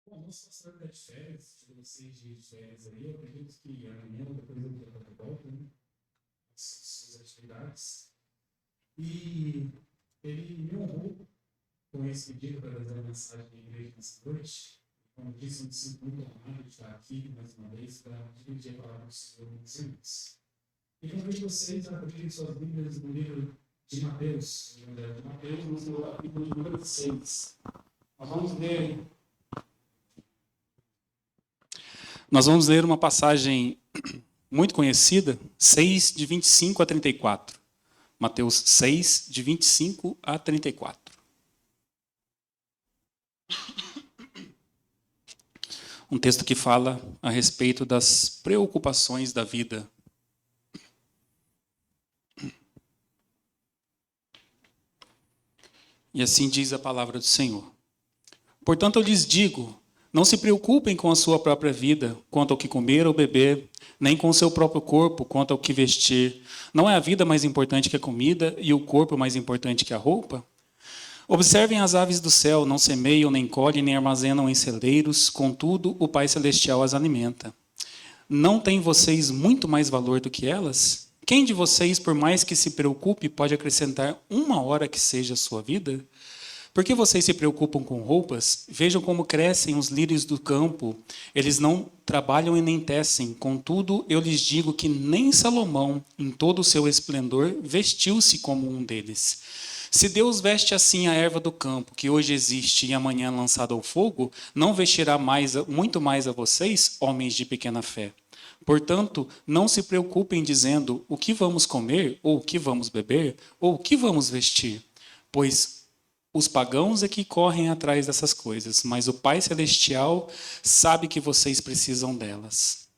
Bom, nosso pastor está de férias, tirou 6 dias de férias aí. Eu acredito que amanhã, depois ele já está de volta, né? Suas atividades. E ele me honrou com esse pedido para trazer a mensagem da igreja nessa noite. Como disse, eu me sinto muito honrado de estar aqui mais uma vez para dividir a palavra do Senhor com os irmãos. E convido vocês a abrirem suas Bíblias no livro de Mateus, no capítulo de número 6. Nós vamos ler uma passagem muito conhecida, 6, de 25 a 34. Mateus 6, de 25 a 34. Um texto que fala a respeito das preocupações da vida. E assim diz a palavra do Senhor. Portanto, eu lhes digo, não se preocupem com a sua própria vida, quanto ao que comer ou beber, nem com o seu próprio corpo, quanto ao que vestir. Não é a vida mais importante que a comida e o corpo mais importante que a roupa? Observem as aves do céu, não semeiam, nem colhem, nem armazenam em celeiros, contudo, o Pai Celestial as alimenta. Não têm vocês muito mais valor do que elas? Quem de vocês, por mais que se preocupe, pode acrescentar uma hora que seja a sua vida? Por que vocês se preocupam com roupas? Vejam como crescem os lírios do campo. Eles não trabalham e nem tecem. Contudo, eu lhes digo que nem Salomão, em todo o seu esplendor, vestiu-se como um deles. Se Deus veste assim a erva do campo, que hoje existe e amanhã é lançada ao fogo, não vestirá muito mais a vocês, homens de pequena fé. Portanto, não se preocupem dizendo o que vamos comer, ou o que vamos beber, ou o que vamos vestir, pois os pagãos é que correm atrás dessas coisas, mas o Pai Celestial sabe que vocês precisam delas.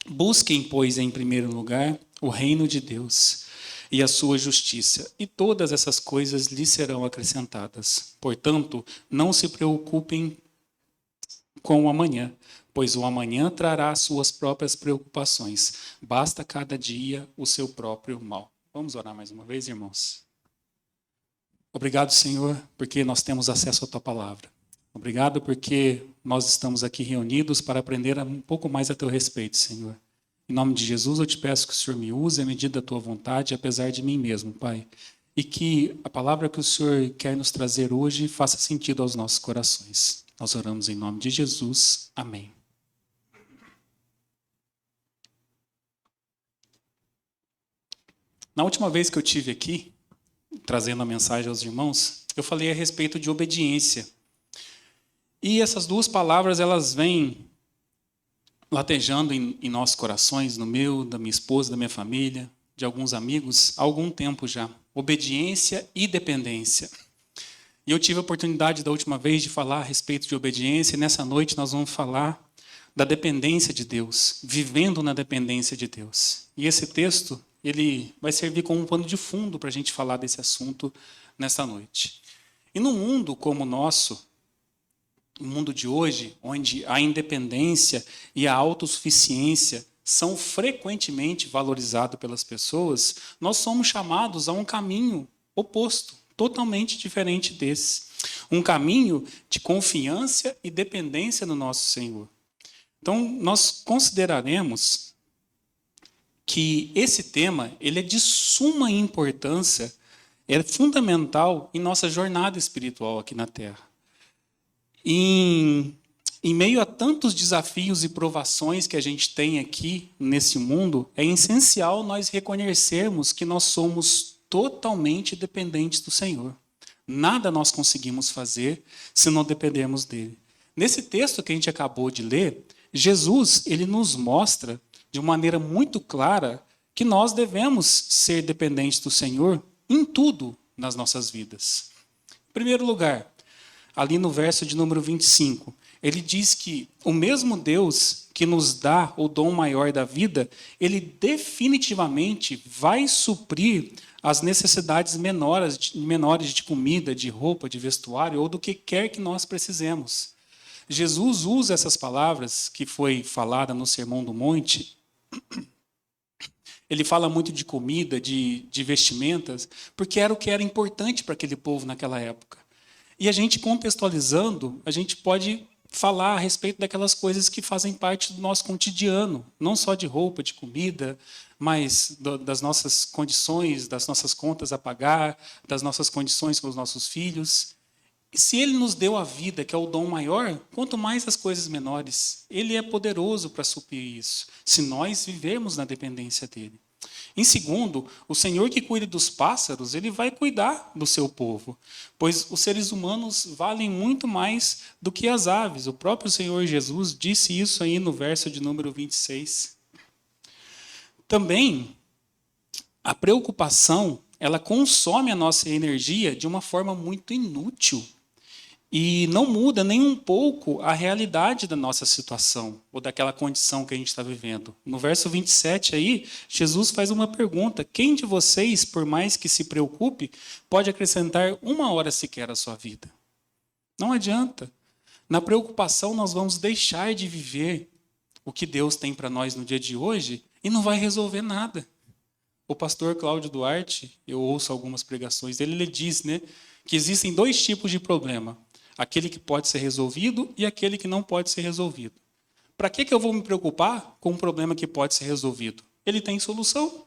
Busquem, pois, em primeiro lugar, o reino de Deus e a sua justiça, e todas essas coisas lhes serão acrescentadas. Portanto, não se preocupem com o amanhã, pois o amanhã trará suas próprias preocupações. Basta cada dia o seu próprio mal. Vamos orar mais uma vez, irmãos? Obrigado, Senhor, porque nós temos acesso à Tua palavra. Obrigado porque nós estamos aqui reunidos para aprender um pouco mais a Teu respeito, Senhor. Em nome de Jesus, eu te peço que o Senhor me use à medida da Tua vontade, apesar de mim mesmo, Pai. E que a palavra que o Senhor quer nos trazer hoje faça sentido aos nossos corações. Nós oramos em nome de Jesus. Amém. Na última vez que eu tive aqui, trazendo a mensagem aos irmãos, eu falei a respeito de obediência. E essas duas palavras, elas vêm latejando em nossos corações, no meu, da minha esposa, da minha família, de alguns amigos, há algum tempo já. Obediência e dependência. E eu tive a oportunidade da última vez de falar a respeito de obediência, e nessa noite nós vamos falar da dependência de Deus, vivendo na dependência de Deus. E esse texto, ele vai servir como um pano de fundo para a gente falar desse assunto nesta noite. E num mundo como o nosso, o mundo de hoje, onde a independência e a autossuficiência são frequentemente valorizados pelas pessoas, nós somos chamados a um caminho oposto, totalmente diferente desse. Um caminho de confiança e dependência no nosso Senhor. Então, nós consideraremos que esse tema ele é de suma importância, é fundamental em nossa jornada espiritual aqui na Terra. Em meio a tantos desafios e provações que a gente tem aqui nesse mundo, é essencial nós reconhecermos que nós somos totalmente dependentes do Senhor. Nada nós conseguimos fazer se não dependermos dele. Nesse texto que a gente acabou de ler, Jesus ele nos mostra de uma maneira muito clara que nós devemos ser dependentes do Senhor em tudo nas nossas vidas. Em primeiro lugar, ali no verso de número 25, ele diz que o mesmo Deus que nos dá o dom maior da vida, ele definitivamente vai suprir as necessidades menores de comida, de roupa, de vestuário ou do que quer que nós precisemos. Jesus usa essas palavras que foi falada no Sermão do Monte. Ele fala muito de comida, de vestimentas, porque era o que era importante para aquele povo naquela época. E a gente contextualizando, a gente pode falar a respeito daquelas coisas que fazem parte do nosso cotidiano, não só de roupa, de comida, mas das nossas condições, das nossas contas a pagar, das nossas condições com os nossos filhos. E se ele nos deu a vida, que é o dom maior, quanto mais as coisas menores. Ele é poderoso para suprir isso, se nós vivermos na dependência dele. Em segundo, o Senhor que cuida dos pássaros, ele vai cuidar do seu povo, pois os seres humanos valem muito mais do que as aves. O próprio Senhor Jesus disse isso aí no verso de número 26. Também, a preocupação, ela consome a nossa energia de uma forma muito inútil. E não muda nem um pouco a realidade da nossa situação, ou daquela condição que a gente está vivendo. No verso 27 aí, Jesus faz uma pergunta: quem de vocês, por mais que se preocupe, pode acrescentar 1 hora sequer à sua vida? Não adianta. Na preocupação nós vamos deixar de viver o que Deus tem para nós no dia de hoje e não vai resolver nada. O pastor Cláudio Duarte, eu ouço algumas pregações dele, ele diz, né, que existem 2 tipos de problema. Aquele que pode ser resolvido e aquele que não pode ser resolvido. Para que eu vou me preocupar com um problema que pode ser resolvido? Ele tem solução.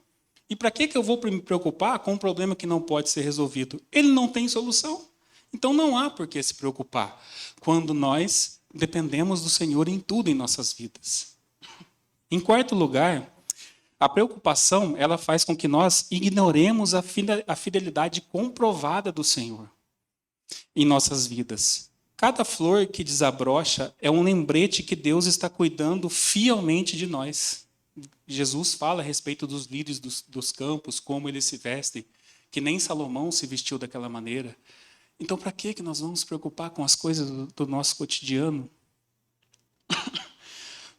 E para que eu vou me preocupar com um problema que não pode ser resolvido? Ele não tem solução. Então não há por que se preocupar quando nós dependemos do Senhor em tudo em nossas vidas. Em quarto lugar, a preocupação ela faz com que nós ignoremos a fidelidade comprovada do Senhor em nossas vidas. Cada flor que desabrocha é um lembrete que Deus está cuidando fielmente de nós. Jesus fala a respeito dos lírios dos campos, como eles se vestem, que nem Salomão se vestiu daquela maneira. Então, para que nós vamos nos preocupar com as coisas do nosso cotidiano?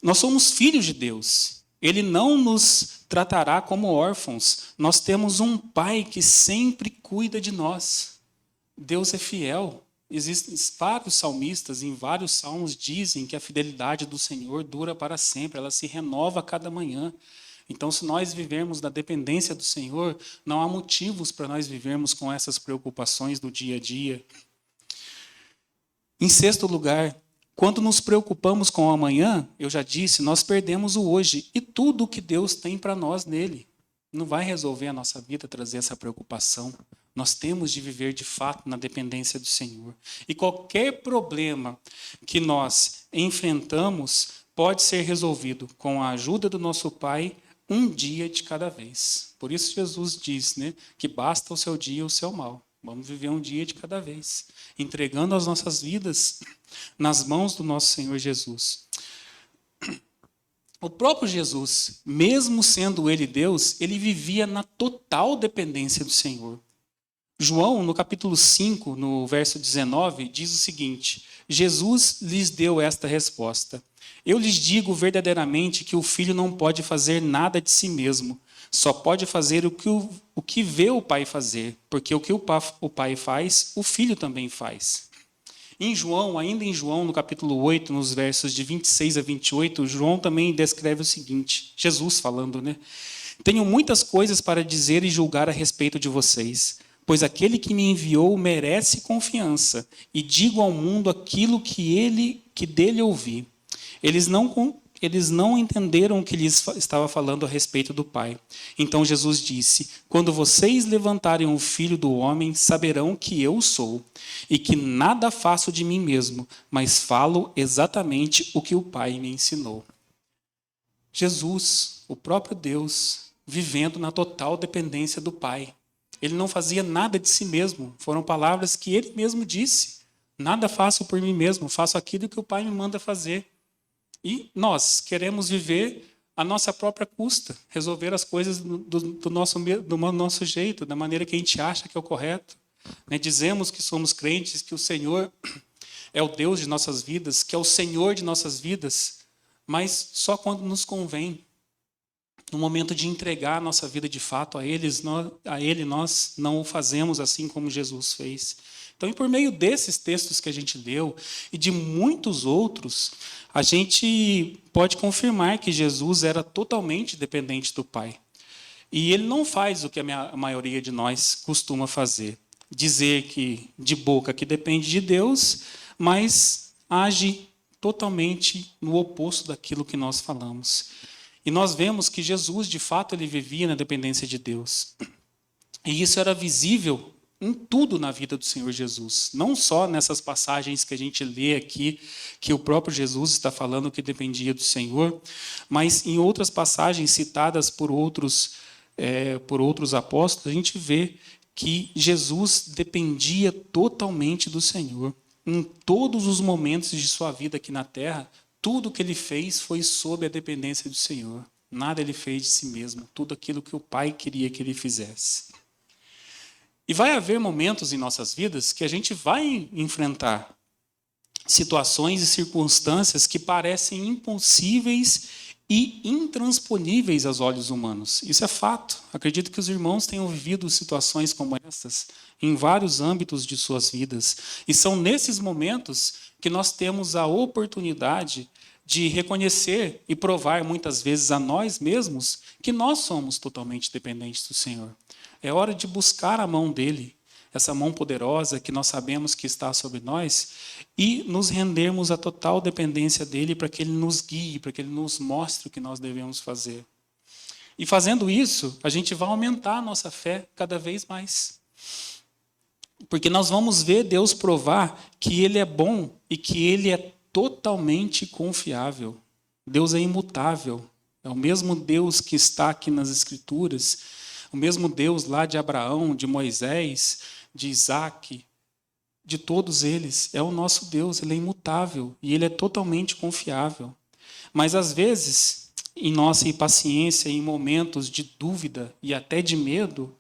Nós somos filhos de Deus. Ele não nos tratará como órfãos. Nós temos um Pai que sempre cuida de nós. Deus é fiel. Existem vários salmistas, em vários salmos, dizem que a fidelidade do Senhor dura para sempre, ela se renova a cada manhã. Então, se nós vivermos da dependência do Senhor, não há motivos para nós vivermos com essas preocupações do dia a dia. Em sexto lugar, quando nos preocupamos com o amanhã, eu já disse, nós perdemos o hoje e tudo o que Deus tem para nós nele. Não vai resolver a nossa vida trazer essa preocupação. Nós temos de viver de fato na dependência do Senhor. E qualquer problema que nós enfrentamos pode ser resolvido com a ajuda do nosso Pai, um dia de cada vez. Por isso Jesus diz, né, que basta o seu dia e o seu mal. Vamos viver um dia de cada vez, entregando as nossas vidas nas mãos do nosso Senhor Jesus. O próprio Jesus, mesmo sendo ele Deus, ele vivia na total dependência do Senhor. João, no capítulo 5, no verso 19, diz o seguinte: Jesus lhes deu esta resposta: eu lhes digo verdadeiramente que o filho não pode fazer nada de si mesmo, só pode fazer o que vê o pai fazer, porque o que o pai faz, o filho também faz. Em João, ainda em João, no capítulo 8, nos versos de 26 a 28, João também descreve o seguinte, Jesus falando, né? Tenho muitas coisas para dizer e julgar a respeito de vocês, pois aquele que me enviou merece confiança, e digo ao mundo aquilo que dele ouvi. Eles não entenderam o que lhes estava falando a respeito do Pai. Então Jesus disse: quando vocês levantarem o Filho do Homem, saberão que eu sou, e que nada faço de mim mesmo, mas falo exatamente o que o Pai me ensinou. Jesus, o próprio Deus, vivendo na total dependência do Pai. Ele não fazia nada de si mesmo. Foram palavras que ele mesmo disse. Nada faço por mim mesmo, faço aquilo que o Pai me manda fazer. E nós queremos viver a nossa própria custa, resolver as coisas do nosso jeito, da maneira que a gente acha que é o correto. Dizemos que somos crentes, que o Senhor é o Deus de nossas vidas, que é o Senhor de nossas vidas, mas só quando nos convém. No momento de entregar a nossa vida de fato a Ele, nós não o fazemos assim como Jesus fez. Então, e por meio desses textos que a gente leu e de muitos outros, a gente pode confirmar que Jesus era totalmente dependente do Pai. E ele não faz o que a maioria de nós costuma fazer. Dizer que de boca que depende de Deus, mas age totalmente no oposto daquilo que nós falamos. E nós vemos que Jesus, de fato, ele vivia na dependência de Deus. E isso era visível em tudo na vida do Senhor Jesus. Não só nessas passagens que a gente lê aqui, que o próprio Jesus está falando que dependia do Senhor, mas em outras passagens citadas por outros apóstolos, a gente vê que Jesus dependia totalmente do Senhor. Em todos os momentos de sua vida aqui na terra, tudo que ele fez foi sob a dependência do Senhor. Nada ele fez de si mesmo. Tudo aquilo que o Pai queria que ele fizesse. E vai haver momentos em nossas vidas que a gente vai enfrentar situações e circunstâncias que parecem impossíveis e intransponíveis aos olhos humanos. Isso é fato. Acredito que os irmãos tenham vivido situações como essas em vários âmbitos de suas vidas. E são nesses momentos que nós temos a oportunidade de reconhecer e provar muitas vezes a nós mesmos que nós somos totalmente dependentes do Senhor. É hora de buscar a mão dele, essa mão poderosa que nós sabemos que está sobre nós, e nos rendermos à total dependência dele para que ele nos guie, para que ele nos mostre o que nós devemos fazer. E fazendo isso, a gente vai aumentar a nossa fé cada vez mais. Porque nós vamos ver Deus provar que ele é bom e que ele é totalmente confiável. Deus é imutável. É o mesmo Deus que está aqui nas Escrituras, o mesmo Deus lá de Abraão, de Moisés, de Isaac, de todos eles. É o nosso Deus, ele é imutável e ele é totalmente confiável. Mas às vezes, em nossa impaciência, em momentos de dúvida e até de medo,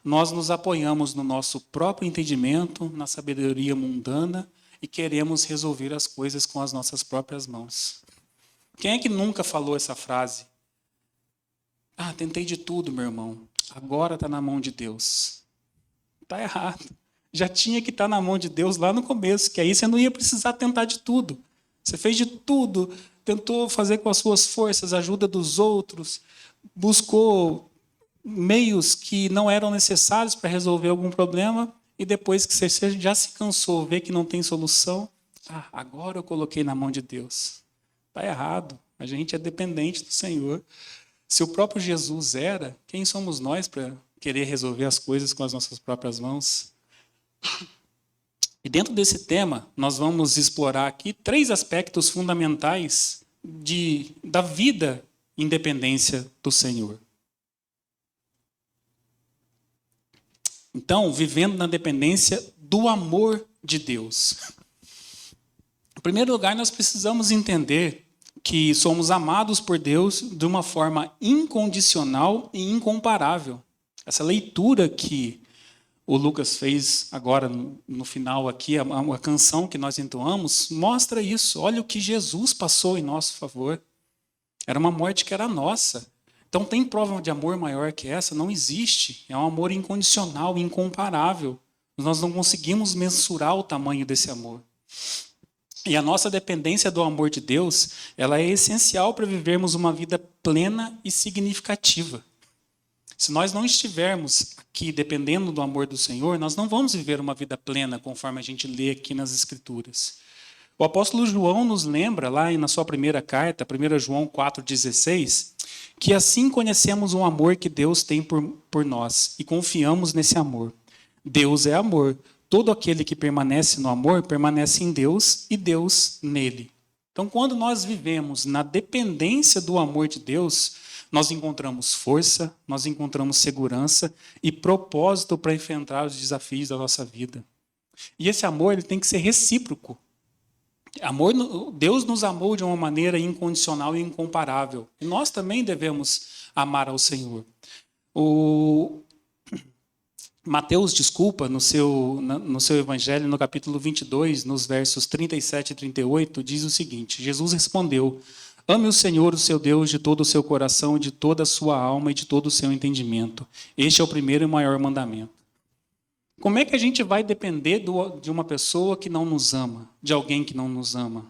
nós nos apoiamos no nosso próprio entendimento, na sabedoria mundana e queremos resolver as coisas com as nossas próprias mãos. Quem é que nunca falou essa frase? Ah, tentei de tudo, meu irmão. Agora está na mão de Deus. Está errado. Já tinha que estar na mão de Deus lá no começo, que aí você não ia precisar tentar de tudo. Você fez de tudo, tentou fazer com as suas forças, ajuda dos outros, buscou meios que não eram necessários para resolver algum problema, e depois que você já se cansou, vê que não tem solução, agora eu coloquei na mão de Deus. Está errado. A gente é dependente do Senhor. Se o próprio Jesus era, quem somos nós para querer resolver as coisas com as nossas próprias mãos? E dentro desse tema, nós vamos explorar aqui 3 aspectos fundamentais da vida em dependência do Senhor. Então, vivendo na dependência do amor de Deus. Em primeiro lugar, nós precisamos entender que somos amados por Deus de uma forma incondicional e incomparável. Essa leitura que o Lucas fez agora no final aqui, a canção que nós entoamos, mostra isso. Olha o que Jesus passou em nosso favor. Era uma morte que era nossa. Então tem prova de amor maior que essa? Não existe. É um amor incondicional, incomparável. Nós não conseguimos mensurar o tamanho desse amor. E a nossa dependência do amor de Deus, ela é essencial para vivermos uma vida plena e significativa. Se nós não estivermos aqui dependendo do amor do Senhor, nós não vamos viver uma vida plena, conforme a gente lê aqui nas Escrituras. O apóstolo João nos lembra, lá na sua primeira carta, 1 João 4,16, que assim conhecemos o amor que Deus tem por nós e confiamos nesse amor. Deus é amor. Todo aquele que permanece no amor, permanece em Deus e Deus nele. Então, quando nós vivemos na dependência do amor de Deus, nós encontramos força, nós encontramos segurança e propósito para enfrentar os desafios da nossa vida. E esse amor ele tem que ser recíproco. Deus nos amou de uma maneira incondicional e incomparável. E nós também devemos amar ao Senhor. Mateus, no seu evangelho, no capítulo 22, nos versos 37 e 38, diz o seguinte: Jesus respondeu: ame o Senhor, o seu Deus, de todo o seu coração, de toda a sua alma e de todo o seu entendimento. Este é o primeiro e maior mandamento. Como é que a gente vai depender de uma pessoa que não nos ama, de alguém que não nos ama?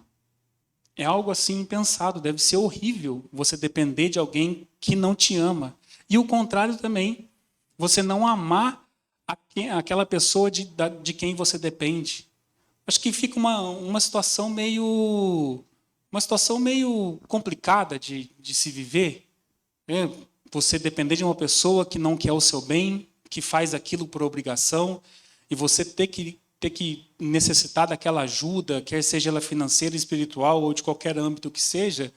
É algo assim impensado, deve ser horrível você depender de alguém que não te ama. E o contrário também, você não amar aquela pessoa de quem você depende. Acho que fica uma situação meio uma situação meio complicada de se viver. Né? Você depender de uma pessoa que não quer o seu bem, que faz aquilo por obrigação, e você ter que necessitar daquela ajuda, quer seja ela financeira, espiritual ou de qualquer âmbito que seja,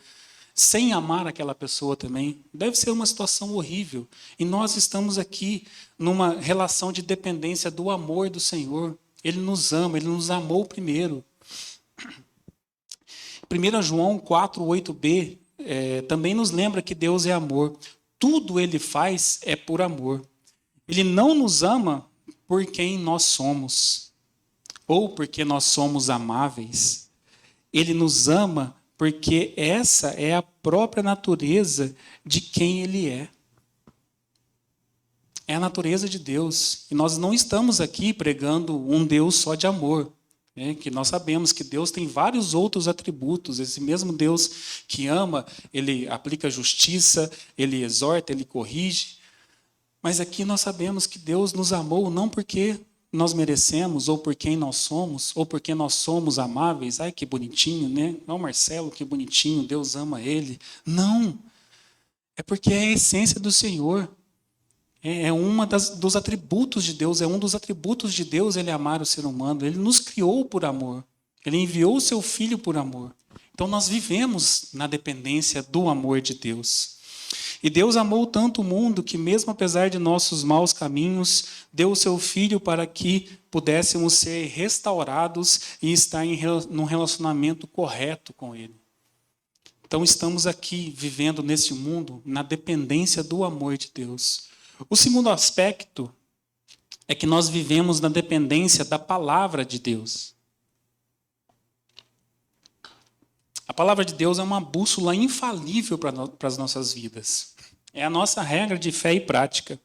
sem amar aquela pessoa também. Deve ser uma situação horrível. E nós estamos aqui numa relação de dependência do amor do Senhor. Ele nos ama, Ele nos amou primeiro. 1 João 4, 8b também nos lembra que Deus é amor. Tudo Ele faz é por amor. Ele não nos ama por quem nós somos, ou porque nós somos amáveis. Ele nos ama porque essa é a própria natureza de quem Ele é. É a natureza de Deus. E nós não estamos aqui pregando um Deus só de amor. Que nós sabemos que Deus tem vários outros atributos. Esse mesmo Deus que ama, Ele aplica justiça, Ele exorta, Ele corrige. Mas aqui nós sabemos que Deus nos amou não porque nós merecemos, ou por quem nós somos, ou porque nós somos amáveis. Ai, que bonitinho, né? Não, Marcelo, que bonitinho, Deus ama ele. Não. É porque é a essência do Senhor. É dos atributos de Deus, é um dos atributos de Deus Ele amar o ser humano. Ele nos criou por amor. Ele enviou o seu Filho por amor. Então nós vivemos na dependência do amor de Deus. E Deus amou tanto o mundo que, mesmo apesar de nossos maus caminhos, deu o seu Filho para que pudéssemos ser restaurados e estar num relacionamento correto com Ele. Então estamos aqui vivendo nesse mundo na dependência do amor de Deus. O segundo aspecto é que nós vivemos na dependência da palavra de Deus. A palavra de Deus é uma bússola infalível para as nossas vidas. É a nossa regra de fé e prática.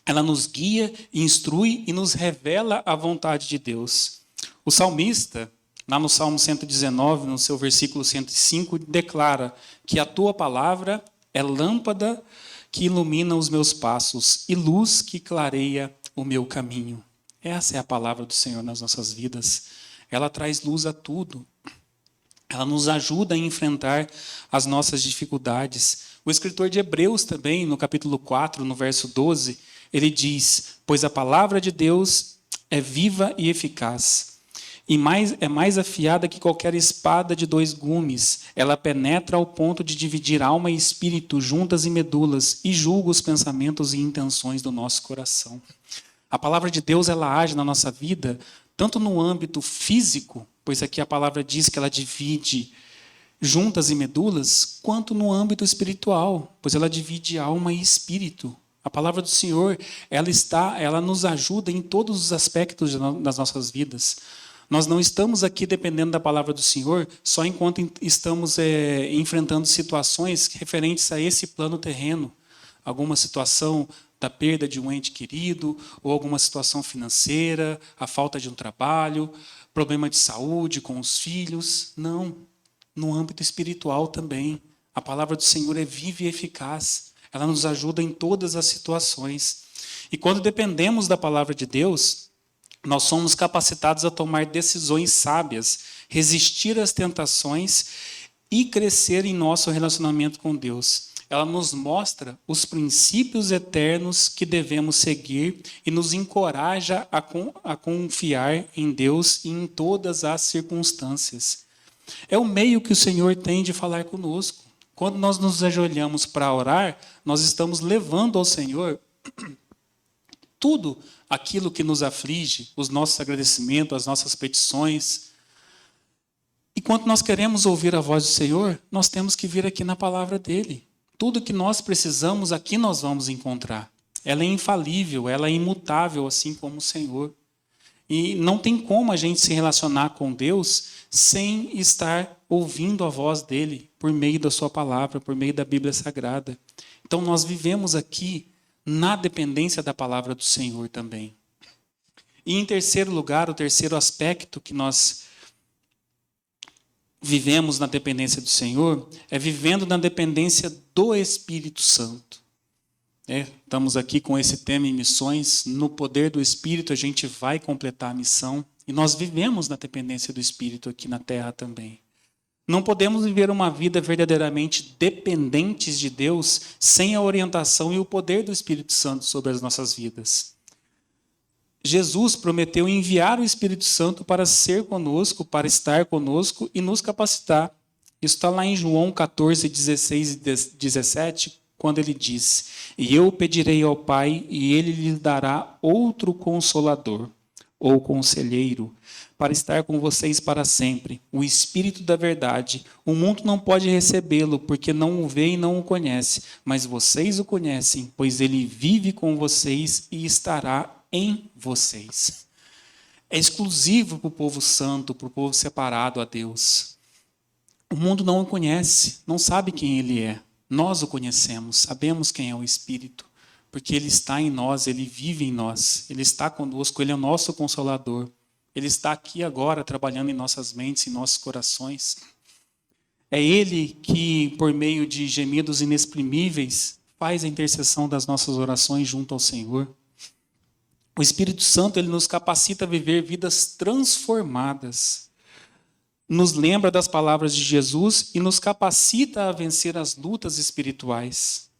Ela nos guia, instrui e nos revela a vontade de Deus. O salmista, lá no Salmo 119, no seu versículo 105, declara que a tua palavra é lâmpada que ilumina os meus passos e luz que clareia o meu caminho. Essa é a palavra do Senhor nas nossas vidas. Ela traz luz a tudo. Ela nos ajuda a enfrentar as nossas dificuldades. O escritor de Hebreus também, no capítulo 4, no verso 12, ele diz: pois a palavra de Deus é viva e eficaz, e é mais afiada que qualquer espada de 2 gumes. Ela penetra ao ponto de dividir alma e espírito, juntas e medulas, e julga os pensamentos e intenções do nosso coração. A palavra de Deus, ela age na nossa vida, tanto no âmbito físico, pois aqui a palavra diz que ela divide juntas e medulas, quanto no âmbito espiritual, pois ela divide alma e espírito. A palavra do Senhor, ela nos ajuda em todos os aspectos das nossas vidas. Nós não estamos aqui dependendo da palavra do Senhor só enquanto estamos enfrentando situações referentes a esse plano terreno. Alguma situação da perda de um ente querido, ou alguma situação financeira, a falta de um trabalho, problema de saúde com os filhos. Não. No âmbito espiritual também. A palavra do Senhor é viva e eficaz. Ela nos ajuda em todas as situações. E quando dependemos da palavra de Deus, nós somos capacitados a tomar decisões sábias, resistir às tentações e crescer em nosso relacionamento com Deus. Ela nos mostra os princípios eternos que devemos seguir e nos encoraja a confiar em Deus em todas as circunstâncias. É o meio que o Senhor tem de falar conosco. Quando nós nos ajoelhamos para orar, nós estamos levando ao Senhor tudo aquilo que nos aflige, os nossos agradecimentos, as nossas petições. E quando nós queremos ouvir a voz do Senhor, nós temos que vir aqui na palavra dele. Tudo que nós precisamos, aqui nós vamos encontrar. Ela é infalível, ela é imutável, assim como o Senhor. E não tem como a gente se relacionar com Deus sem estar ouvindo a voz dele por meio da sua palavra, por meio da Bíblia Sagrada. Então nós vivemos aqui na dependência da palavra do Senhor também. E em terceiro lugar, o terceiro aspecto que nós vivemos na dependência do Senhor é vivendo na dependência do Espírito Santo. Estamos aqui com esse tema em missões. No poder do Espírito a gente vai completar a missão. E nós vivemos na dependência do Espírito aqui na terra também. Não podemos viver uma vida verdadeiramente dependentes de Deus sem a orientação e o poder do Espírito Santo sobre as nossas vidas. Jesus prometeu enviar o Espírito Santo para ser conosco, para estar conosco e nos capacitar. Isso está lá em João 14, 16 e 17, quando ele diz: "E eu pedirei ao Pai, e ele lhes dará outro Consolador, ou Conselheiro, para estar com vocês para sempre, o Espírito da verdade. O mundo não pode recebê-lo, porque não o vê e não o conhece, mas vocês o conhecem, pois ele vive com vocês e estará em vocês." É exclusivo para o povo santo, para o povo separado a Deus. O mundo não o conhece, não sabe quem ele é. Nós o conhecemos, sabemos quem é o Espírito, porque ele está em nós, ele vive em nós, ele está conosco, ele é o nosso Consolador. Ele está aqui agora trabalhando em nossas mentes, em nossos corações. É ele que, por meio de gemidos inexprimíveis, faz a intercessão das nossas orações junto ao Senhor. O Espírito Santo, ele nos capacita a viver vidas transformadas. Nos lembra das palavras de Jesus e nos capacita a vencer as lutas espirituais,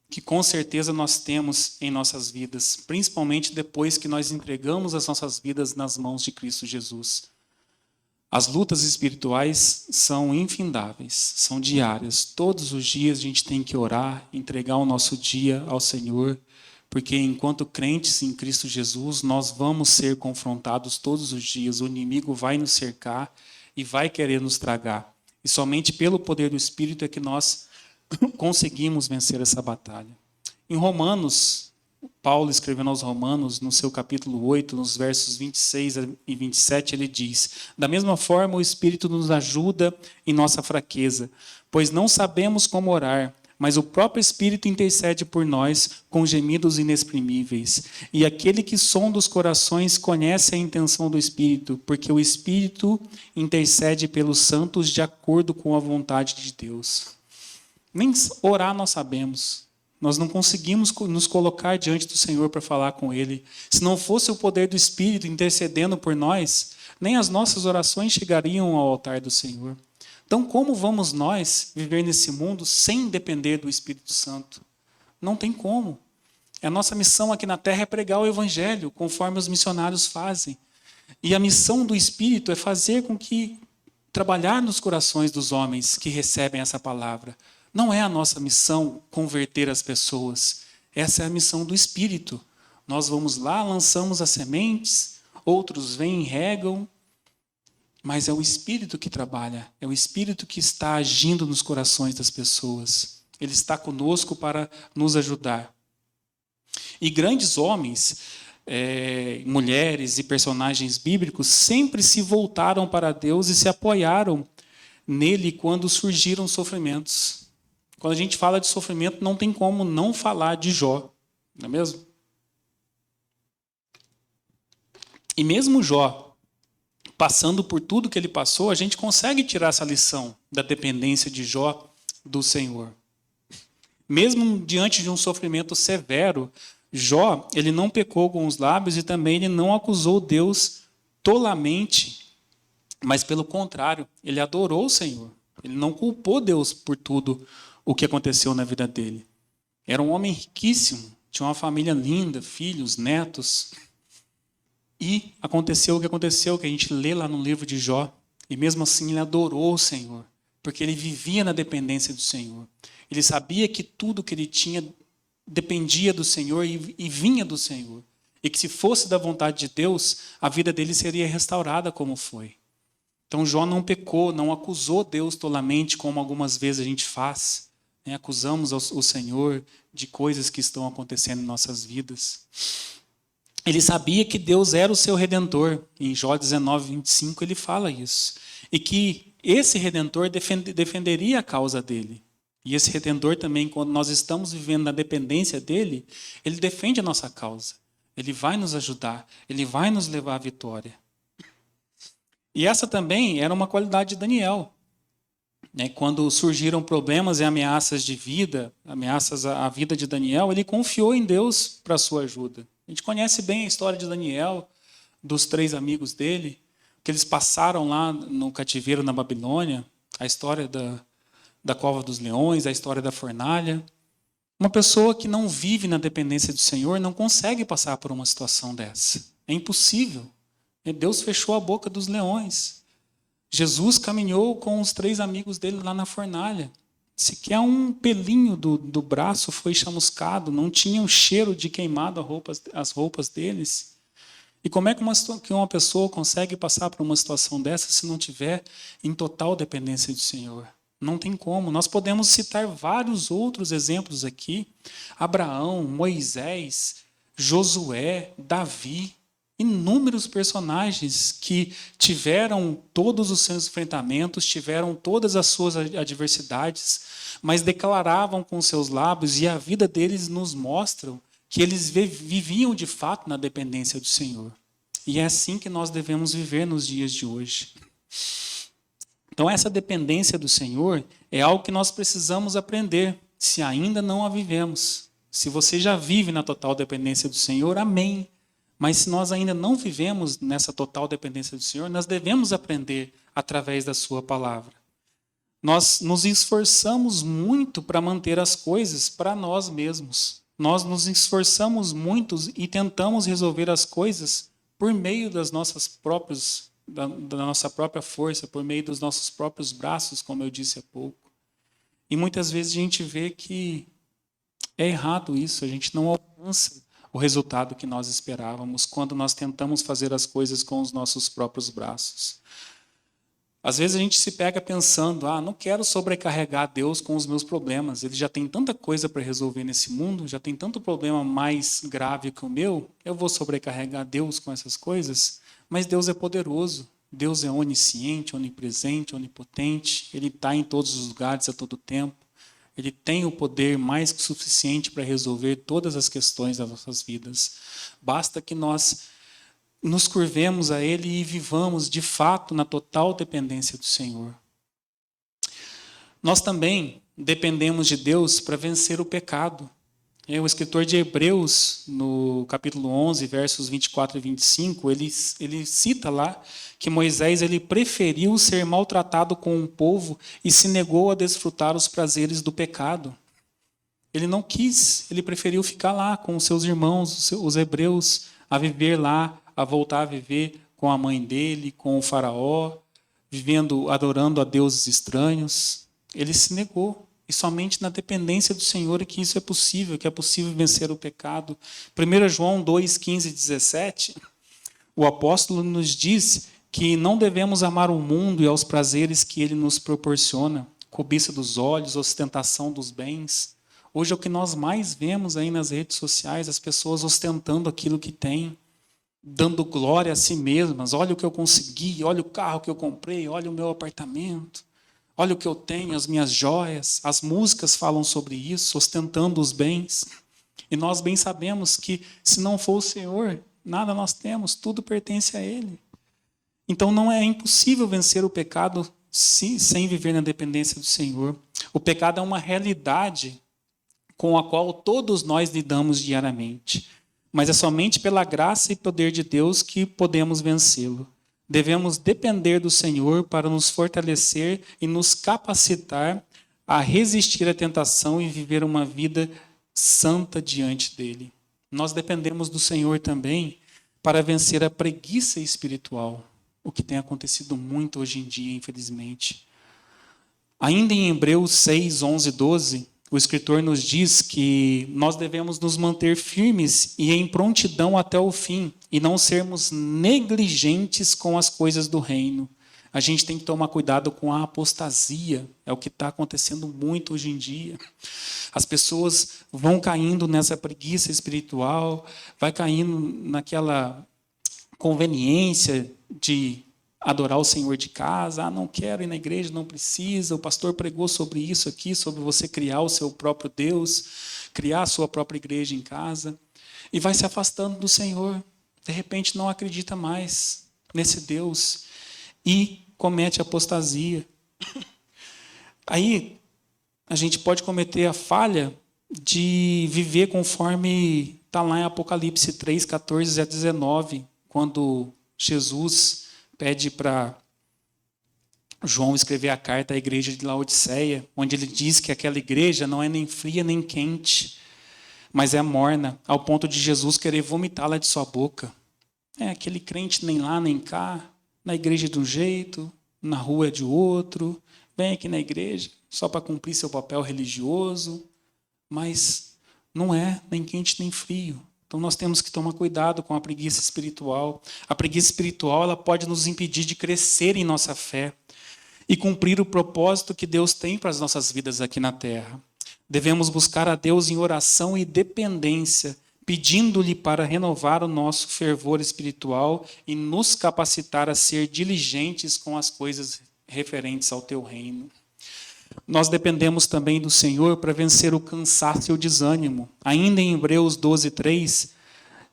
que com certeza nós temos em nossas vidas, principalmente depois que nós entregamos as nossas vidas nas mãos de Cristo Jesus. As lutas espirituais são infindáveis, são diárias. Todos os dias a gente tem que orar, entregar o nosso dia ao Senhor, porque enquanto crentes em Cristo Jesus, nós vamos ser confrontados todos os dias. O inimigo vai nos cercar e vai querer nos tragar. E somente pelo poder do Espírito é que nós conseguimos vencer essa batalha. Em Romanos, Paulo escrevendo aos Romanos, no seu capítulo 8, nos versos 26 e 27, ele diz: "Da mesma forma, o Espírito nos ajuda em nossa fraqueza, pois não sabemos como orar, mas o próprio Espírito intercede por nós com gemidos inexprimíveis. E aquele que sonda os corações conhece a intenção do Espírito, porque o Espírito intercede pelos santos de acordo com a vontade de Deus." Nem orar nós sabemos. Nós não conseguimos nos colocar diante do Senhor para falar com Ele. Se não fosse o poder do Espírito intercedendo por nós, nem as nossas orações chegariam ao altar do Senhor. Então, como vamos nós viver nesse mundo sem depender do Espírito Santo? Não tem como. A nossa missão aqui na Terra é pregar o Evangelho, conforme os missionários fazem. E a missão do Espírito é fazer com que trabalhar nos corações dos homens que recebem essa palavra. Não é a nossa missão converter as pessoas. Essa é a missão do Espírito. Nós vamos lá, lançamos as sementes, outros vêm e regam, mas é o Espírito que trabalha, é o Espírito que está agindo nos corações das pessoas. Ele está conosco para nos ajudar. E grandes homens, mulheres e personagens bíblicos sempre se voltaram para Deus e se apoiaram nele quando surgiram sofrimentos. Quando a gente fala de sofrimento, não tem como não falar de Jó, não é mesmo? E mesmo Jó, passando por tudo que ele passou, a gente consegue tirar essa lição da dependência de Jó do Senhor. Mesmo diante de um sofrimento severo, Jó, ele não pecou com os lábios e também ele não acusou Deus tolamente, mas pelo contrário, ele adorou o Senhor. Ele não culpou Deus por tudo o que aconteceu na vida dele. Era um homem riquíssimo, tinha uma família linda, filhos, netos. E aconteceu o que aconteceu, que a gente lê lá no livro de Jó. E mesmo assim ele adorou o Senhor, porque ele vivia na dependência do Senhor. Ele sabia que tudo que ele tinha dependia do Senhor e vinha do Senhor. E que se fosse da vontade de Deus, a vida dele seria restaurada como foi. Então Jó não pecou, não acusou Deus tolamente, como algumas vezes a gente faz. Acusamos o Senhor de coisas que estão acontecendo em nossas vidas. Ele sabia que Deus era o seu Redentor. Em Jó 19, 25, ele fala isso. E que esse Redentor defenderia a causa dele. E esse Redentor também, quando nós estamos vivendo na dependência dele, ele defende a nossa causa. Ele vai nos ajudar, ele vai nos levar à vitória. E essa também era uma qualidade de Daniel. Quando surgiram problemas e ameaças de vida, ameaças à vida de Daniel, ele confiou em Deus para a sua ajuda. A gente conhece bem a história de Daniel, dos 3 amigos dele, que eles passaram lá no cativeiro na Babilônia. a história da cova dos leões, a história da fornalha. Uma pessoa que não vive na dependência do Senhor não consegue passar por uma situação dessa. É impossível. Deus fechou a boca dos leões. Jesus caminhou com os 3 amigos dele lá na fornalha. Sequer um pelinho do braço foi chamuscado, não tinha um cheiro de queimado as roupas deles. E como é que uma pessoa consegue passar por uma situação dessa se não tiver em total dependência do Senhor? Não tem como. Nós podemos citar vários outros exemplos aqui. Abraão, Moisés, Josué, Davi, inúmeros personagens que tiveram todos os seus enfrentamentos, tiveram todas as suas adversidades, mas declaravam com seus lábios, e a vida deles nos mostra que eles viviam de fato na dependência do Senhor. E é assim que nós devemos viver nos dias de hoje. Então, essa dependência do Senhor é algo que nós precisamos aprender, se ainda não a vivemos. Se você já vive na total dependência do Senhor, amém. Mas se nós ainda não vivemos nessa total dependência do Senhor, nós devemos aprender através da sua palavra. Nós nos esforçamos muito para manter as coisas para nós mesmos. Nós nos esforçamos muito e tentamos resolver as coisas por meio da nossa própria força, por meio dos nossos próprios braços, como eu disse há pouco. E muitas vezes a gente vê que é errado isso, a gente não alcança o resultado que nós esperávamos quando nós tentamos fazer as coisas com os nossos próprios braços. Às vezes a gente se pega pensando, não quero sobrecarregar Deus com os meus problemas, ele já tem tanta coisa para resolver nesse mundo, já tem tanto problema mais grave que o meu, eu vou sobrecarregar Deus com essas coisas? Mas Deus é poderoso, Deus é onisciente, onipresente, onipotente, Ele está em todos os lugares a todo tempo, Ele tem o poder mais que suficiente para resolver todas as questões das nossas vidas. Basta que nós nos curvemos a Ele e vivamos, de fato, na total dependência do Senhor. Nós também dependemos de Deus para vencer o pecado. O escritor de Hebreus, no capítulo 11, versos 24 e 25, ele cita lá que Moisés ele preferiu ser maltratado com o povo e se negou a desfrutar os prazeres do pecado. Ele não quis, ele preferiu ficar lá com os seus irmãos, os hebreus, a viver lá, a voltar a viver com a mãe dele, com o faraó, adorando a deuses estranhos. Ele se negou. E somente na dependência do Senhor é que isso é possível, que é possível vencer o pecado. 1 João 2, 15 e 17, o apóstolo nos diz que não devemos amar o mundo e aos prazeres que ele nos proporciona, cobiça dos olhos, ostentação dos bens. Hoje é o que nós mais vemos aí nas redes sociais, as pessoas ostentando aquilo que têm, dando glória a si mesmas. Olha o que eu consegui, olha o carro que eu comprei, olha o meu apartamento. Olha o que eu tenho, as minhas joias. As músicas falam sobre isso, ostentando os bens. E nós bem sabemos que, se não for o Senhor, nada nós temos, tudo pertence a Ele. Então, não é impossível vencer o pecado sem viver na dependência do Senhor. O pecado é uma realidade com a qual todos nós lidamos diariamente. Mas é somente pela graça e poder de Deus que podemos vencê-lo. Devemos depender do Senhor para nos fortalecer e nos capacitar a resistir à tentação e viver uma vida santa diante dele. Nós dependemos do Senhor também para vencer a preguiça espiritual, o que tem acontecido muito hoje em dia, infelizmente. Ainda em Hebreus 6, 11 e 12, o escritor nos diz que nós devemos nos manter firmes e em prontidão até o fim, e não sermos negligentes com as coisas do reino. A gente tem que tomar cuidado com a apostasia, é o que está acontecendo muito hoje em dia. As pessoas vão caindo nessa preguiça espiritual, vai caindo naquela conveniência de adorar o Senhor de casa, não quero ir na igreja, não precisa, o pastor pregou sobre isso aqui, sobre você criar o seu próprio Deus, criar a sua própria igreja em casa, e vai se afastando do Senhor, de repente não acredita mais nesse Deus, e comete apostasia. Aí a gente pode cometer a falha de viver conforme está lá em Apocalipse 3, 14 a 19, quando Jesus pede para João escreveu a carta à igreja de Laodiceia, onde ele diz que aquela igreja não é nem fria nem quente, mas é morna, ao ponto de Jesus querer vomitá-la de sua boca. É aquele crente nem lá nem cá, na igreja de um jeito, na rua de outro, vem aqui na igreja só para cumprir seu papel religioso, mas não é nem quente nem frio. Então nós temos que tomar cuidado com a preguiça espiritual. A preguiça espiritual ela pode nos impedir de crescer em nossa fé e cumprir o propósito que Deus tem para as nossas vidas aqui na terra. Devemos buscar a Deus em oração e dependência, pedindo-lhe para renovar o nosso fervor espiritual e nos capacitar a ser diligentes com as coisas referentes ao teu reino. Nós dependemos também do Senhor para vencer o cansaço e o desânimo. Ainda em Hebreus 12:3,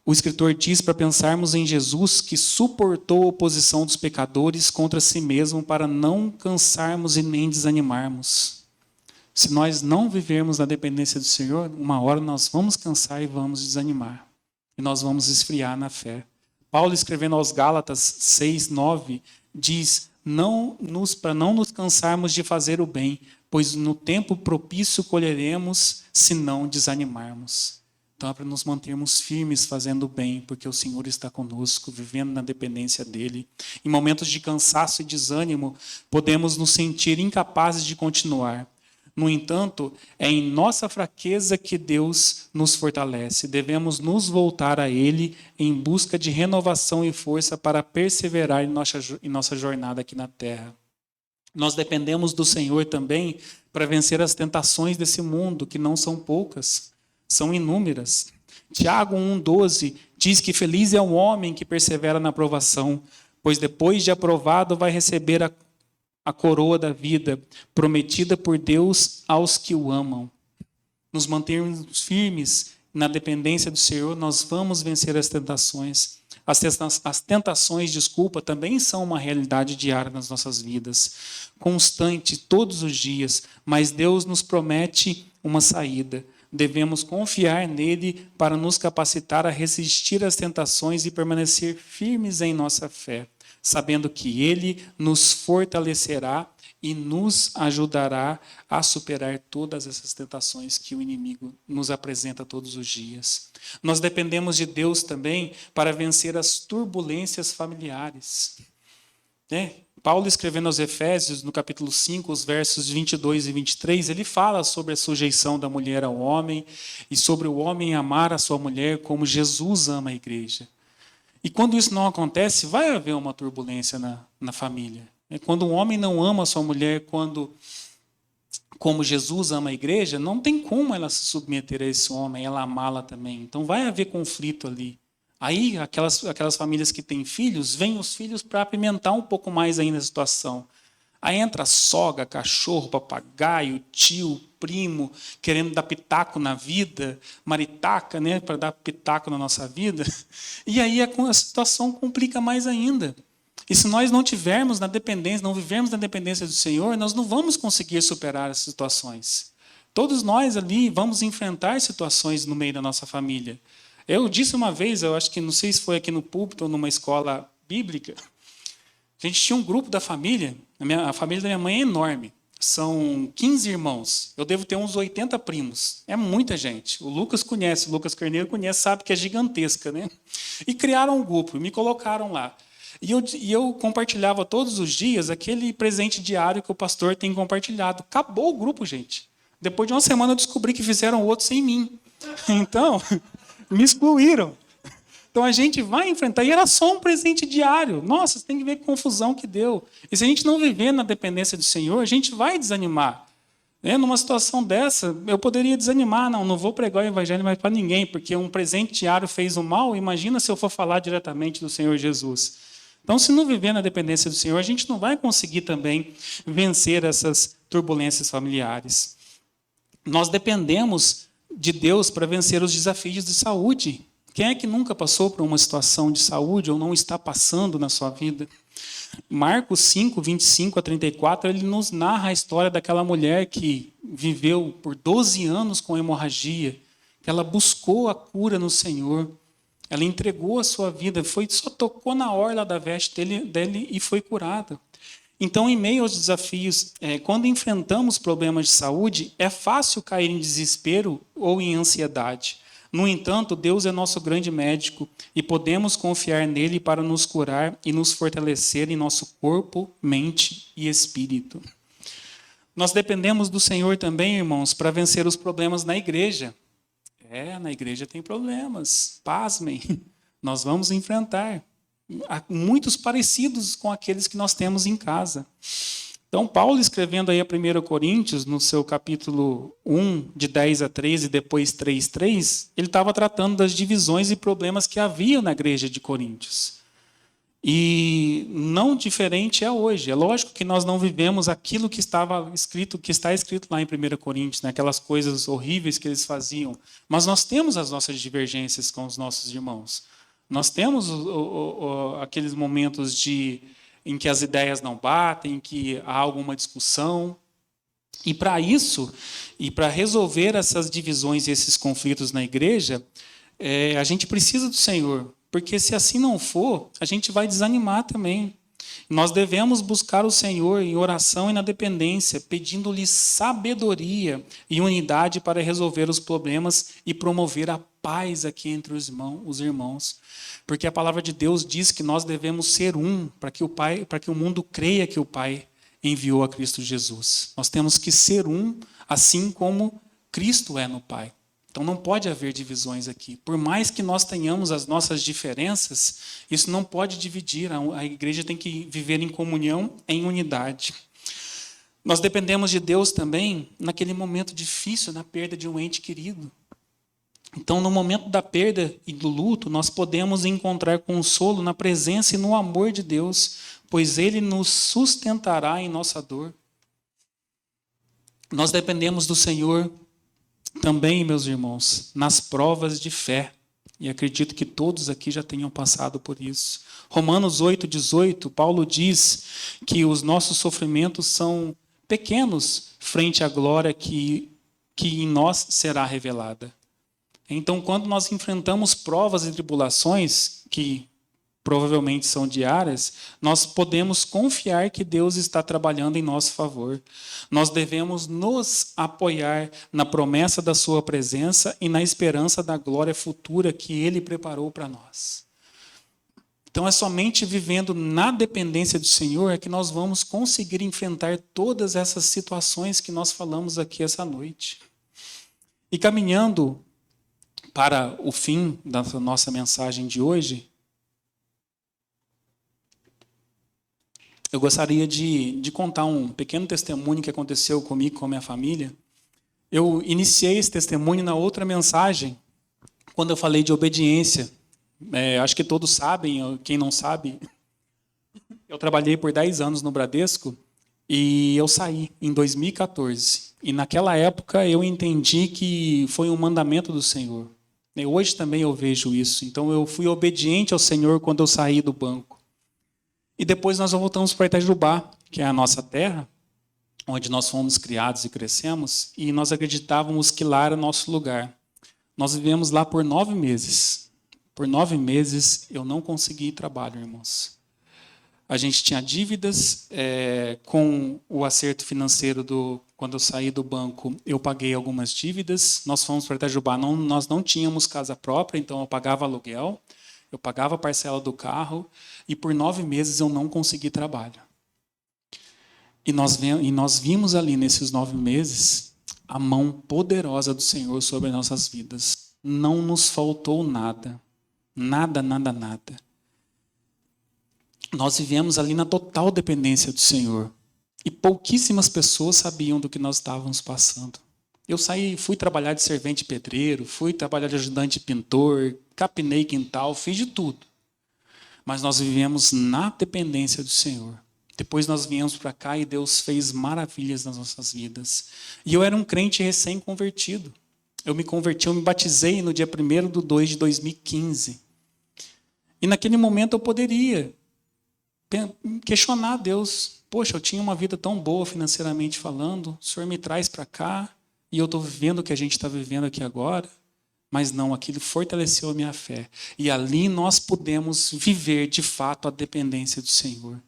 o escritor diz para pensarmos em Jesus que suportou a oposição dos pecadores contra si mesmo para não cansarmos e nem desanimarmos. Se nós não vivermos na dependência do Senhor, uma hora nós vamos cansar e vamos desanimar. E nós vamos esfriar na fé. Paulo, escrevendo aos Gálatas 6:9, diz, para não nos cansarmos de fazer o bem, pois no tempo propício colheremos, se não desanimarmos. Então é para nos mantermos firmes fazendo o bem, porque o Senhor está conosco, vivendo na dependência dEle. Em momentos de cansaço e desânimo, podemos nos sentir incapazes de continuar. No entanto, é em nossa fraqueza que Deus nos fortalece. Devemos nos voltar a Ele em busca de renovação e força para perseverar em nossa jornada aqui na terra. Nós dependemos do Senhor também para vencer as tentações desse mundo, que não são poucas, são inúmeras. Tiago 1,12 diz que feliz é o homem que persevera na provação, pois depois de aprovado vai receber a coroa da vida, prometida por Deus aos que o amam. Nos mantermos firmes na dependência do Senhor, nós vamos vencer as tentações. As tentações, também são uma realidade diária nas nossas vidas, constante, todos os dias, mas Deus nos promete uma saída. Devemos confiar nele para nos capacitar a resistir às tentações e permanecer firmes em nossa fé, sabendo que ele nos fortalecerá e nos ajudará a superar todas essas tentações que o inimigo nos apresenta todos os dias. Nós dependemos de Deus também para vencer as turbulências familiares. Paulo, escrevendo aos Efésios, no capítulo 5, os versos 22 e 23, ele fala sobre a sujeição da mulher ao homem e sobre o homem amar a sua mulher como Jesus ama a igreja. E quando isso não acontece, vai haver uma turbulência na família. Quando um homem não ama a sua mulher como Jesus ama a igreja, não tem como ela se submeter a esse homem, ela amá-la também. Então vai haver conflito ali. Aí aquelas famílias que têm filhos, vêm os filhos para apimentar um pouco mais ainda a situação. Aí entra sogra, cachorro, papagaio, tio, primo, querendo dar pitaco na vida, maritaca, para dar pitaco na nossa vida. E aí a situação complica mais ainda. E se nós não tivermos na dependência, não vivermos na dependência do Senhor, nós não vamos conseguir superar as situações. Todos nós ali vamos enfrentar situações no meio da nossa família. Eu disse uma vez, eu acho que não sei se foi aqui no púlpito ou numa escola bíblica, a gente tinha um grupo da família, a família da minha mãe é enorme, são 15 irmãos, eu devo ter uns 80 primos, é muita gente. O Lucas Carneiro conhece, sabe que é gigantesca, né? E criaram um grupo, me colocaram lá. E eu compartilhava todos os dias aquele presente diário que o pastor tem compartilhado. Acabou o grupo, gente. Depois de uma semana eu descobri que fizeram outro sem mim. Então, me excluíram. Então a gente vai enfrentar, e era só um presente diário. Nossa, você tem que ver que confusão que deu. E se a gente não viver na dependência do Senhor, a gente vai desanimar. Numa situação dessa, eu poderia desanimar, não vou pregar o evangelho mais para ninguém, porque um presente diário fez o mal, imagina se eu for falar diretamente do Senhor Jesus. Então, se não viver na dependência do Senhor, a gente não vai conseguir também vencer essas turbulências familiares. Nós dependemos de Deus para vencer os desafios de saúde. Quem é que nunca passou por uma situação de saúde ou não está passando na sua vida? Marcos 5, 25 a 34, ele nos narra a história daquela mulher que viveu por 12 anos com hemorragia, que ela buscou a cura no Senhor. Ela entregou a sua vida, só tocou na orla da veste dele e foi curada. Então, em meio aos desafios, quando enfrentamos problemas de saúde, é fácil cair em desespero ou em ansiedade. No entanto, Deus é nosso grande médico e podemos confiar nele para nos curar e nos fortalecer em nosso corpo, mente e espírito. Nós dependemos do Senhor também, irmãos, para vencer os problemas na igreja. Na igreja tem problemas, pasmem, nós vamos enfrentar. Há muitos parecidos com aqueles que nós temos em casa. Então, Paulo, escrevendo aí a 1 Coríntios, no seu capítulo 1, de 10 a 13, e depois 3, 3, ele estava tratando das divisões e problemas que havia na igreja de Coríntios. E não diferente é hoje. É lógico que nós não vivemos aquilo que estava escrito, que está escrito lá em 1 Coríntios, né? Aquelas coisas horríveis que eles faziam. Mas nós temos as nossas divergências com os nossos irmãos. Nós temos aqueles momentos em que as ideias não batem, em que há alguma discussão. E para isso, e para resolver essas divisões e esses conflitos na igreja, a gente precisa do Senhor. Porque se assim não for, a gente vai desanimar também. Nós devemos buscar o Senhor em oração e na dependência, pedindo-lhe sabedoria e unidade para resolver os problemas e promover a paz aqui entre os irmãos. Porque a palavra de Deus diz que nós devemos ser um, para que o mundo creia que o Pai enviou a Cristo Jesus. Nós temos que ser um, assim como Cristo é no Pai. Então não pode haver divisões aqui. Por mais que nós tenhamos as nossas diferenças, isso não pode dividir. A igreja tem que viver em comunhão, em unidade. Nós dependemos de Deus também naquele momento difícil, na perda de um ente querido. Então, no momento da perda e do luto, nós podemos encontrar consolo na presença e no amor de Deus, pois Ele nos sustentará em nossa dor. Nós dependemos do Senhor também, meus irmãos, nas provas de fé. E acredito que todos aqui já tenham passado por isso. Romanos 8,18, Paulo diz que os nossos sofrimentos são pequenos frente à glória que em nós será revelada. Então, quando nós enfrentamos provas e tribulações, que provavelmente são diárias, nós podemos confiar que Deus está trabalhando em nosso favor. Nós devemos nos apoiar na promessa da sua presença e na esperança da glória futura que Ele preparou para nós. Então, é somente vivendo na dependência do Senhor é que nós vamos conseguir enfrentar todas essas situações que nós falamos aqui essa noite. E caminhando para o fim da nossa mensagem de hoje, eu gostaria de contar um pequeno testemunho que aconteceu comigo e com a minha família. Eu iniciei esse testemunho na outra mensagem, quando eu falei de obediência. Acho que todos sabem, quem não sabe, eu trabalhei por 10 anos no Bradesco e eu saí em 2014. E naquela época eu entendi que foi um mandamento do Senhor. Hoje também eu vejo isso. Então eu fui obediente ao Senhor quando eu saí do banco. E depois nós voltamos para Itajubá, que é a nossa terra, onde nós fomos criados e crescemos, e nós acreditávamos que lá era nosso lugar. Nós vivemos lá por 9 meses. Por 9 meses eu não consegui trabalho, irmãos. A gente tinha dívidas com o acerto financeiro quando eu saí do banco, eu paguei algumas dívidas. Nós fomos para Itajubá, nós não tínhamos casa própria, então eu pagava aluguel. Eu pagava a parcela do carro e por 9 meses eu não consegui trabalho. E nós vimos ali nesses 9 meses a mão poderosa do Senhor sobre nossas vidas. Não nos faltou nada. Nada, nada, nada. Nós vivemos ali na total dependência do Senhor. E pouquíssimas pessoas sabiam do que nós estávamos passando. Eu fui trabalhar de servente pedreiro, fui trabalhar de ajudante pintor, capinei quintal, fiz de tudo. Mas nós vivemos na dependência do Senhor. Depois nós viemos para cá e Deus fez maravilhas nas nossas vidas. E eu era um crente recém-convertido. Eu me batizei no dia 1º de 2015. E naquele momento eu poderia questionar Deus. Poxa, eu tinha uma vida tão boa financeiramente falando, o Senhor me traz para cá, e eu estou vivendo o que a gente está vivendo aqui agora, mas não, aquilo fortaleceu a minha fé. E ali nós pudemos viver, de fato, a dependência do Senhor.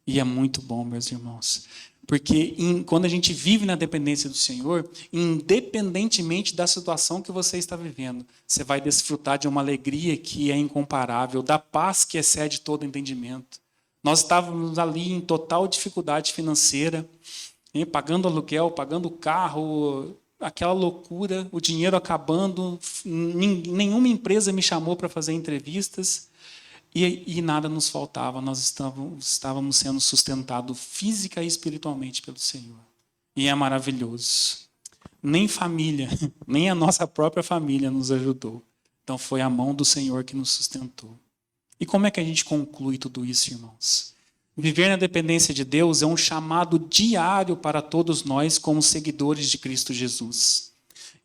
E é muito bom, meus irmãos. Porque quando a gente vive na dependência do Senhor, independentemente da situação que você está vivendo, você vai desfrutar de uma alegria que é incomparável, da paz que excede todo entendimento. Nós estávamos ali em total dificuldade financeira, pagando aluguel, pagando carro, aquela loucura, o dinheiro acabando, nenhuma empresa me chamou para fazer entrevistas. E nada nos faltava, nós estávamos sendo sustentados física e espiritualmente pelo Senhor. E é maravilhoso. Nem família, nem a nossa própria família nos ajudou. Então foi a mão do Senhor que nos sustentou. E como é que a gente conclui tudo isso, irmãos? Viver na dependência de Deus é um chamado diário para todos nós como seguidores de Cristo Jesus.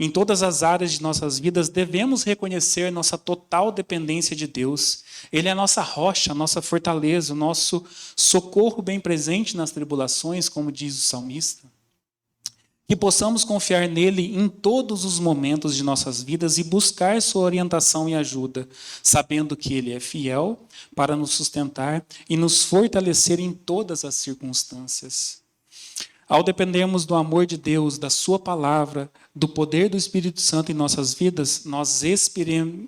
Em todas as áreas de nossas vidas, devemos reconhecer nossa total dependência de Deus. Ele é a nossa rocha, a nossa fortaleza, o nosso socorro bem presente nas tribulações, como diz o salmista. Que possamos confiar nele em todos os momentos de nossas vidas e buscar sua orientação e ajuda, sabendo que ele é fiel para nos sustentar e nos fortalecer em todas as circunstâncias. Ao dependermos do amor de Deus, da sua palavra, do poder do Espírito Santo em nossas vidas, nós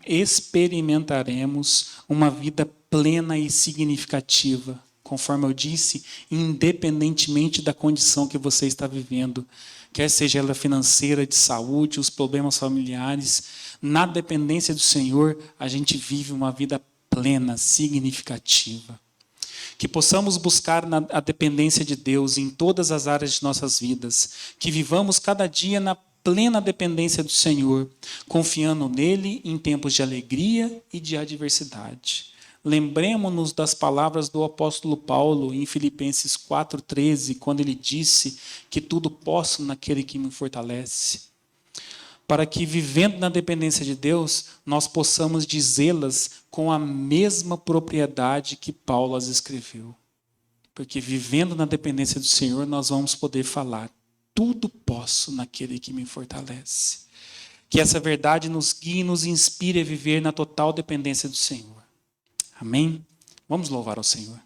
experimentaremos uma vida plena e significativa, conforme eu disse, independentemente da condição que você está vivendo, quer seja ela financeira, de saúde, os problemas familiares, na dependência do Senhor, a gente vive uma vida plena, significativa. Que possamos buscar a dependência de Deus em todas as áreas de nossas vidas. Que vivamos cada dia na plena dependência do Senhor, confiando nele em tempos de alegria e de adversidade. Lembremos-nos das palavras do apóstolo Paulo em Filipenses 4,13, quando ele disse que tudo posso naquele que me fortalece. Para que, vivendo na dependência de Deus, nós possamos dizê-las com a mesma propriedade que Paulo as escreveu. Porque, vivendo na dependência do Senhor, nós vamos poder falar: tudo posso naquele que me fortalece. Que essa verdade nos guie e nos inspire a viver na total dependência do Senhor. Amém? Vamos louvar ao Senhor.